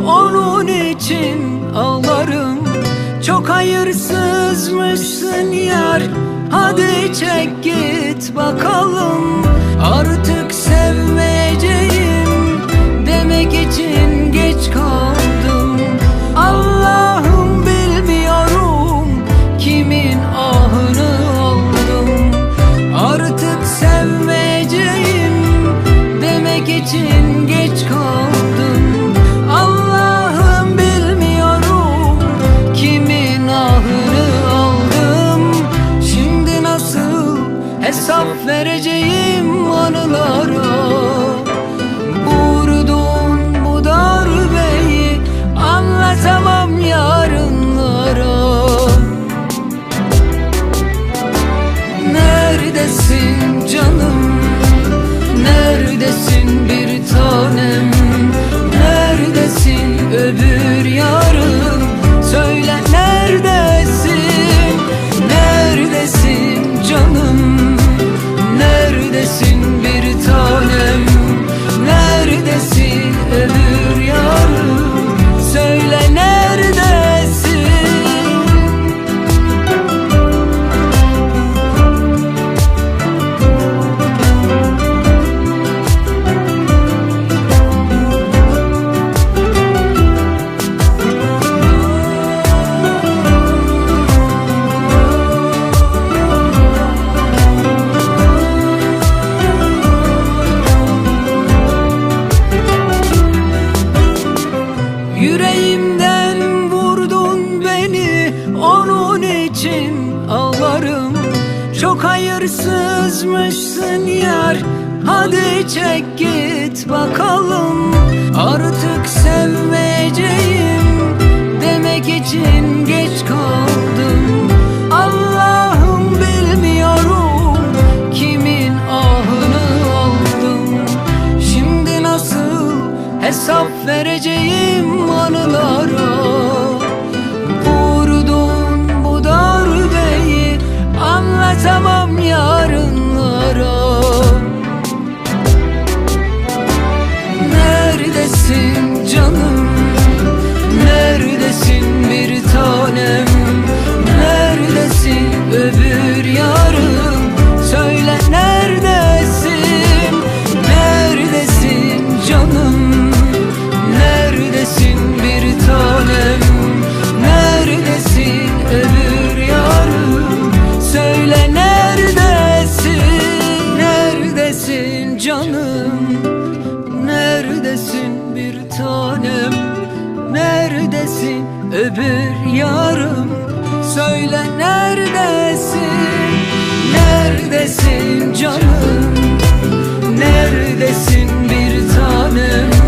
onun için ağlarım. Çok hayırsızmışsın yar, hadi çek git bakalım. Artık sevmeyeceğim demek için geç kaldım. Allah'ım bilmiyorum kimin ahını aldım. Artık sevmeyeceğim demek için geç kaldım. Allah'ım bilmiyorum kimin ahını aldım. Şimdi nasıl hesap vereceğim anılara? Vurdun bu darbeyi anlatamam yarınlara. Neredesin canım? Neredesin bir tanem? Neredesin öbür yarın? Söyle neredesin? Neredesin canım? Neredesin bir tanem? Neredesin öbür yarın? Söyle neredesin? Yüreğimden vurdun beni, onun için ağlarım. Çok hayırsızmışsın yar, hadi çek git bakalım. Artık sevmeyeceğim demek için geç kaldım. Allah'ım bilmiyorum kimin ahını aldım. Şimdi nasıl hesap vereceğim anılara? Vurdun bu darbeyi anlatamam yarınlara. Neredesin canım? Neredesin bir tanem? Neredesin öbür yarın? Söyle neredesin? Neredesin canım? Neredesin bir tanem? Neredesin öbür yarın? Söyle neredesin? Neredesin canım? Neredesin bir tanem? Neredesin öbür yarım? Söyle neredesin? Neredesin canım? Neredesin bir tanem?